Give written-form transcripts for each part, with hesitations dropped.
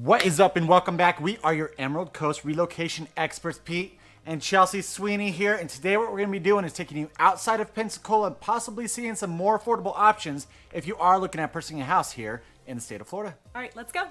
What is up and welcome back. We are your Emerald Coast relocation experts, Pete and Chelsea Sweeney here. And today what we're going to be doing is taking you outside of Pensacola and possibly seeing some more affordable options if you are looking at purchasing a house here in the state of Florida. All right, let's go.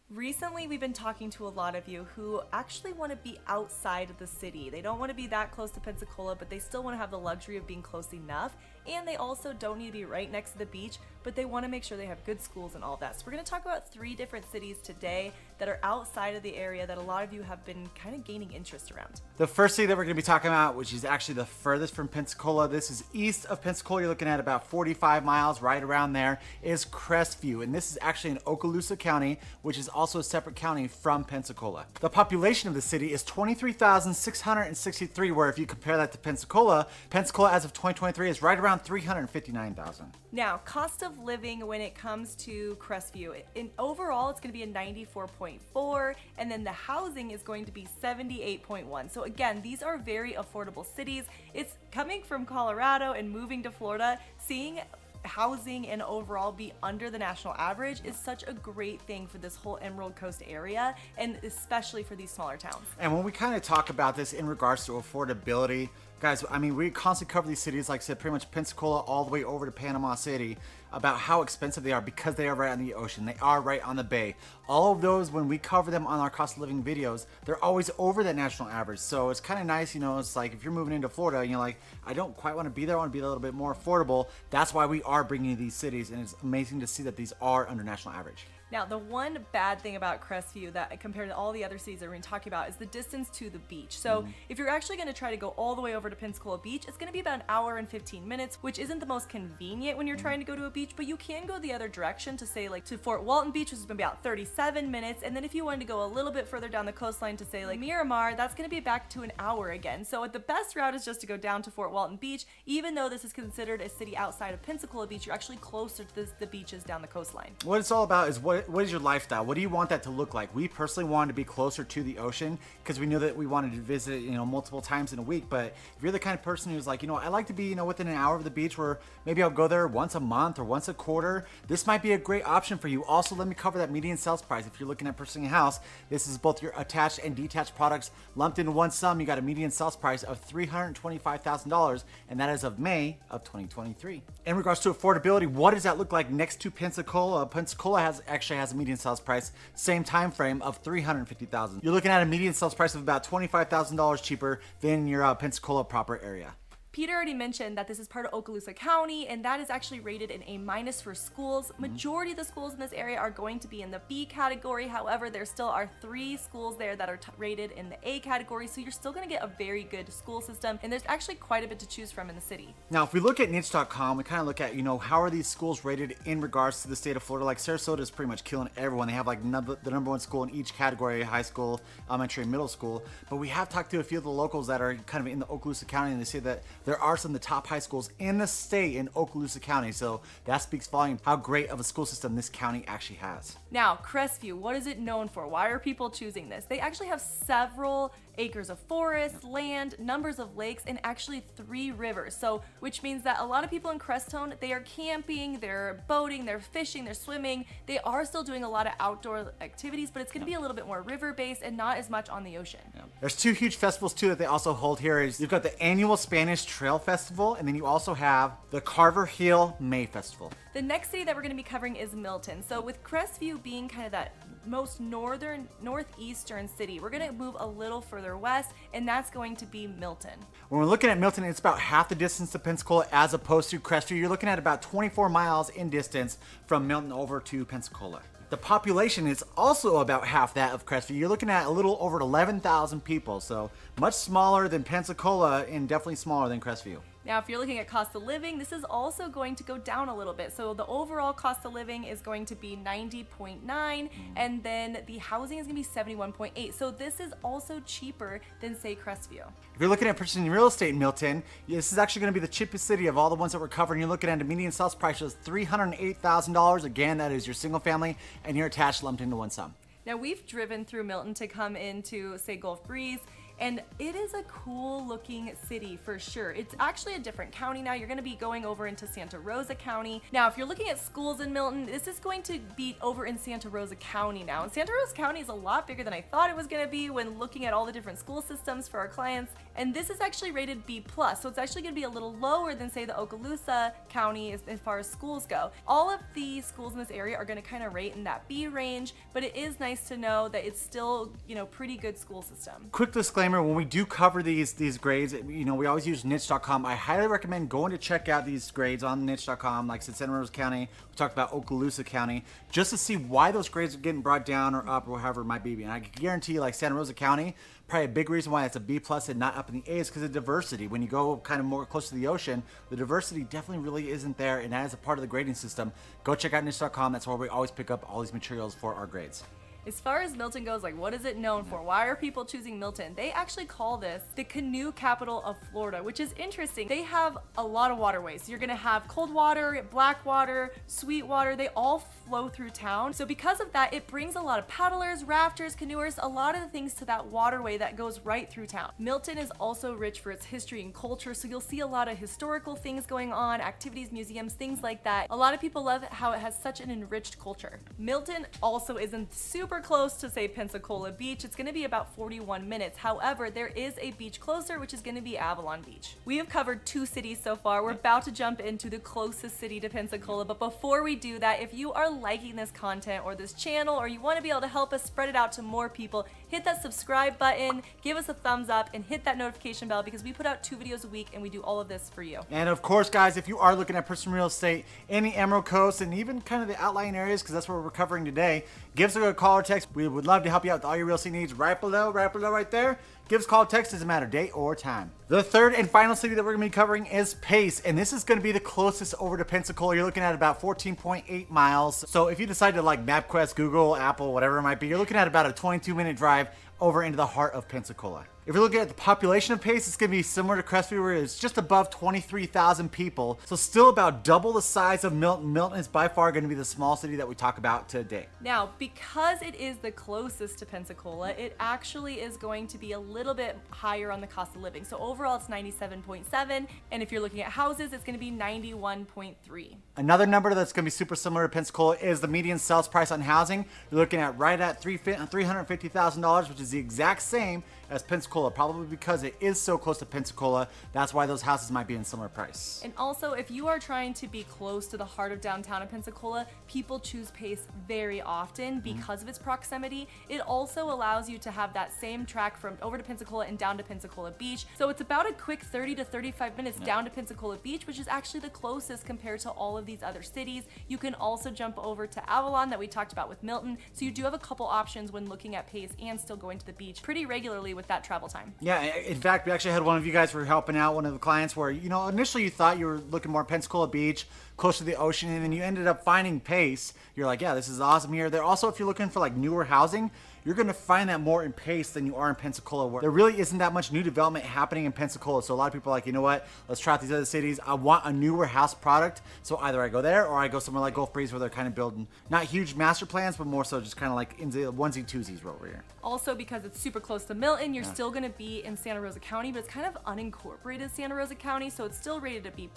Recently, we've been talking to a lot of you who actually want to be outside of the city. They don't want to be that close to Pensacola, but they still want to have the luxury of being close enough. And they also don't need to be right next to the beach, but they want to make sure they have good schools and all of that. So we're going to talk about 3 different cities today that are outside of the area that a lot of you have been kind of gaining interest around. The first city that we're going to be talking about, which is actually the furthest from Pensacola, this is east of Pensacola. You're looking at about 45 miles, right around there, is Crestview. And this is actually in Okaloosa County, which is also a separate county from Pensacola. The population of the city is 23,663, where if you compare that to Pensacola, Pensacola as of 2023 is right around 359,000. Now, cost of living when it comes to Crestview, overall it's going to be a 94.4, and then the housing is going to be 78.1. So again, these are very affordable cities. It's coming from Colorado and moving to Florida, seeing housing and overall be under the national average is such a great thing for this whole Emerald Coast area, and especially for these smaller towns. And when we kind of talk about this in regards to affordability, guys, I mean, we constantly cover these cities, like I said, pretty much Pensacola all the way over to Panama City, about how expensive they are because they are right on the ocean. They are right on the bay. All of those, when we cover them on our cost of living videos, they're always over that national average. So it's kind of nice, you know, it's like if you're moving into Florida and you're like, I don't quite want to be there, I want to be a little bit more affordable. That's why we are bringing you these cities, and it's amazing to see that these are under national average. Now, the one bad thing about Crestview that compared to all the other cities that we're going to talk about is the distance to the beach. So if you're actually going to try to go all the way over to Pensacola Beach, it's going to be about an hour and 15 minutes, which isn't the most convenient when you're trying to go to a beach, but you can go the other direction to say like to Fort Walton Beach, which is going to be about 37 minutes. And then if you wanted to go a little bit further down the coastline to say like Miramar, that's going to be back to an hour again. So the best route is just to go down to Fort Walton Beach. Even though this is considered a city outside of Pensacola Beach, you're actually closer to the beaches down the coastline. What it's all about is what is your lifestyle? What do you want that to look like? We personally wanted to be closer to the ocean because we knew that we wanted to visit, you know, multiple times in a week. But if you're the kind of person who's like, you know, I like to be, you know, within an hour of the beach, where maybe I'll go there once a month or once a quarter, this might be a great option for you. Also, let me cover that median sales price. If you're looking at purchasing a house, this is both your attached and detached products lumped into one sum. You got a median sales price of $325,000, and that is of May of 2023. In regards to affordability, what does that look like next to Pensacola? Pensacola actually has a median sales price, same time frame, of $350,000. You're looking at a median sales price of about $25,000 cheaper than your Pensacola proper area. Peter already mentioned that this is part of Okaloosa County, and that is actually rated an A- for schools. Majority of the schools in this area are going to be in the B category. However, there still are 3 schools there that are rated in the A category, so you're still going to get a very good school system, and there's actually quite a bit to choose from in the city. Now, if we look at niche.com, we kind of look at, you know, how are these schools rated in regards to the state of Florida. Like Sarasota is pretty much killing everyone. They have like the number 1 school in each category: high school, elementary, and middle school. But we have talked to a few of the locals that are kind of in the Okaloosa County, and they say that there are some of the top high schools in the state in Okaloosa County. So that speaks volume how great of a school system this county actually has. Now, Crestview, what is it known for? Why are people choosing this? They actually have several acres of forest, land, numbers of lakes, and actually 3 rivers. So, which means that a lot of people in Crestone, they are camping, they're boating, they're fishing, they're swimming. They are still doing a lot of outdoor activities, but it's going to be a little bit more river-based and not as much on the ocean. There's 2 huge festivals too that they also hold here. You've got the annual Spanish Trail Festival, and then you also have the Carver Hill May Festival. The next city that we're going to be covering is Milton. So with Crestview being kind of that most northeastern city, we're going to move a little further west, and that's going to be Milton. When we're looking at Milton, it's about half the distance to Pensacola as opposed to Crestview. You're looking at about 24 miles in distance from Milton over to Pensacola. The population is also about half that of Crestview. You're looking at a little over 11,000 people, so much smaller than Pensacola and definitely smaller than Crestview. Now, if you're looking at cost of living, this is also going to go down a little bit. So the overall cost of living is going to be 90.9, and then the housing is going to be 71.8. So this is also cheaper than, say, Crestview. If you're looking at purchasing real estate in Milton, this is actually going to be the cheapest city of all the ones that we're covering. You're looking at a median sales price of $308,000. Again, that is your single family and your attached lumped into one sum. Now, we've driven through Milton to come into, say, Gulf Breeze, and it is a cool looking city for sure. It's actually a different county now. You're going to be going over into Santa Rosa County. Now, if you're looking at schools in Milton, this is going to be over in Santa Rosa County now. And Santa Rosa County is a lot bigger than I thought it was going to be when looking at all the different school systems for our clients. And this is actually rated B+, so it's actually going to be a little lower than, say, the Okaloosa County as far as schools go. All of the schools in this area are going to kind of rate in that B range, but it is nice to know that it's still, pretty good school system. Quick disclaimer, when we do cover these grades, we always use niche.com. I highly recommend going to check out these grades on niche.com. Like I said, Santa Rosa County, we talked about Okaloosa County, just to see why those grades are getting brought down or up or however it might be. And I can guarantee you, like Santa Rosa County, probably a big reason why it's a B+ and not up in the A is because of diversity. When you go kind of more close to the ocean, the diversity definitely really isn't there, and that is a part of the grading system. Go check out niche.com. That's where we always pick up all these materials for our grades. As far as Milton goes, what is it known for? Why are people choosing Milton? They actually call this the canoe capital of Florida, which is interesting. They have a lot of waterways. You're gonna have cold water, black water, sweet water. They all flow through town. So because of that, it brings a lot of paddlers, rafters, canoers, a lot of the things to that waterway that goes right through town. Milton is also rich for its history and culture, so you'll see a lot of historical things going on, activities, museums, things like that. A lot of people love how it has such an enriched culture. Milton also isn't super close to, say, Pensacola Beach. It's going to be about 41 minutes. However, there is a beach closer, which is going to be Avalon Beach. We have covered 2 cities so far. We're about to jump into the closest city to Pensacola, but before we do that, if you are liking this content or this channel, or you want to be able to help us spread it out to more people, hit that subscribe button, give us a thumbs up, and hit that notification bell, because we put out 2 videos a week and we do all of this for you. And of course, guys, if you are looking at purchasing real estate in the Emerald Coast and even kind of the outlying areas, because that's what we're covering today, give us a call or text. We would love to help you out with all your real estate needs right below right there. Give us a call or text, doesn't matter date or time. The third and final city that we're going to be covering is Pace, and this is going to be the closest over to Pensacola. You're looking at about 14.8 miles. So if you decide to like MapQuest, Google, Apple, whatever it might be, you're looking at about a 22-minute drive over into the heart of Pensacola. If you're looking at the population of Pace, it's going to be similar to Crestview, where it's just above 23,000 people. So still about double the size of Milton. Milton is by far going to be the small city that we talk about today. Now, because it is the closest to Pensacola, it actually is going to be a little bit higher on the cost of living. So overall, it's 97.7, and if you're looking at houses, it's going to be 91.3. Another number that's going to be super similar to Pensacola is the median sales price on housing. You're looking at right at $350,000, which is the exact same as Pensacola, probably because it is so close to Pensacola. That's why those houses might be in similar price. And also, if you are trying to be close to the heart of downtown in Pensacola, people choose Pace very often because of its proximity. It also allows you to have that same track from over to Pensacola and down to Pensacola Beach. So it's about a quick 30 to 35 minutes down to Pensacola Beach, which is actually the closest compared to all of these other cities. You can also jump over to Avalon that we talked about with Milton. So you do have a couple options when looking at Pace and still going to the beach pretty regularly with that travel time. Yeah, in fact, we actually had one of you guys were helping out one of the clients where, initially you thought you were looking more Pensacola Beach, close to the ocean, and then you ended up finding Pace. You're like, yeah, this is awesome here. There also, if you're looking for like newer housing, you're going to find that more in Pace than you are in Pensacola, where there really isn't that much new development happening in Pensacola. So a lot of people are like, you know what, let's try out these other cities. I want a newer house product. So either I go there or I go somewhere like Gulf Breeze, where they're kind of building not huge master plans, but more so just kind of like in the onesie twosies over here. Also, because it's super close to Milton, you're still going to be in Santa Rosa County, but it's kind of unincorporated Santa Rosa County, so it's still rated a B+.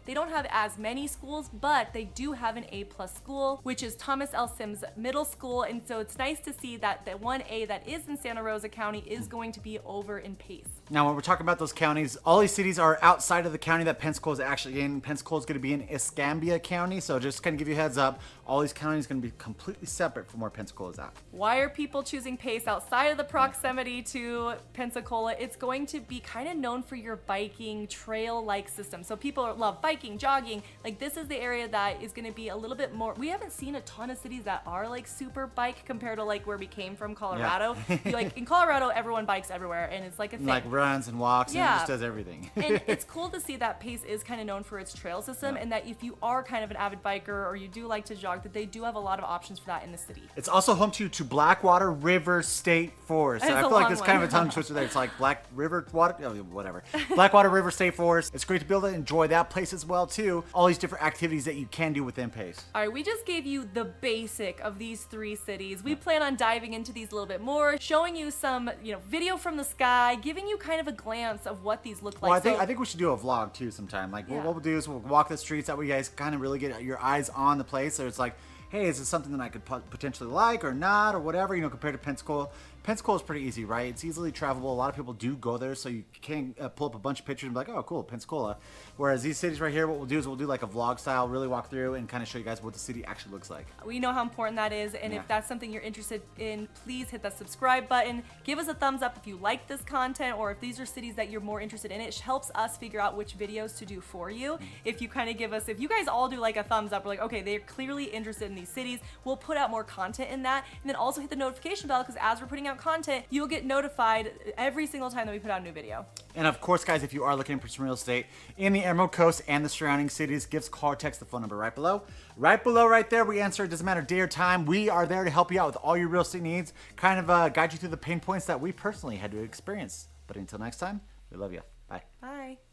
They don't have as many schools, but they do have an A+ school, which is Thomas L. Sims Middle School, and so it's nice to see that that 1A that is in Santa Rosa County is going to be over in Pace. Now, when we're talking about those counties, all these cities are outside of the county that Pensacola is actually in. Pensacola is going to be in Escambia County, so just kind of give you a heads up, all these counties are going to be completely separate from where Pensacola is at. Why are people choosing Pace outside of the proximity to Pensacola? It's going to be kind of known for your biking trail-like system. So people love biking, jogging. Like, this is the area that is going to be a little bit more. We haven't seen a ton of cities that are like super bike compared to like where we came from, Colorado. Yeah. Like in Colorado, everyone bikes everywhere, and it's like a thing. Like runs and walks, and it Yeah. just does everything. And it's cool to see that Pace is kind of known for its trail system, and that if you are kind of an avid biker or you do like to jog, that they do have a lot of options for that in the city. It's also home to Blackwater River State Forest. It's I a feel like long it's kind of one. a tongue twister there. It's like Black River Water, oh, whatever. Blackwater River State Forest. It's great to be able to enjoy that place as well too. All these different activities that you can do within Pace. All right, we just gave you the basic of these 3 cities. We plan on diving into these a little bit more, showing you some, video from the sky, giving you kind of a glance of what these look like. Well, I think we should do a vlog too sometime. Like what we'll do is we'll walk the streets, that way you guys kind of really get your eyes on the place. So it's like, hey, is this something that I could potentially like or not or whatever, compared to Pensacola. Pensacola is pretty easy, right? It's easily travelable. A lot of people do go there, so you can pull up a bunch of pictures and be like, oh, cool, Pensacola. Whereas these cities right here, what we'll do is we'll do like a vlog style, really walk through and kind of show you guys what the city actually looks like. We know how important that is, and Yeah. if that's something you're interested in, please hit that subscribe button. Give us a thumbs up if you like this content, or if these are cities that you're more interested in. It helps us figure out which videos to do for you. If you kind of if you guys all do like a thumbs up, we're like, okay, they're clearly interested in these cities, we'll put out more content in that. And then also hit the notification bell, because as we're putting out content, you'll get notified every single time that we put out a new video. And of course, guys, if you are looking for some real estate in the Emerald Coast and the surrounding cities, give us a call or text the phone number right below. Right below right there, we answer. It doesn't matter day or time. We are there to help you out with all your real estate needs, kind of guide you through the pain points that we personally had to experience. But until next time, we love you. Bye. Bye.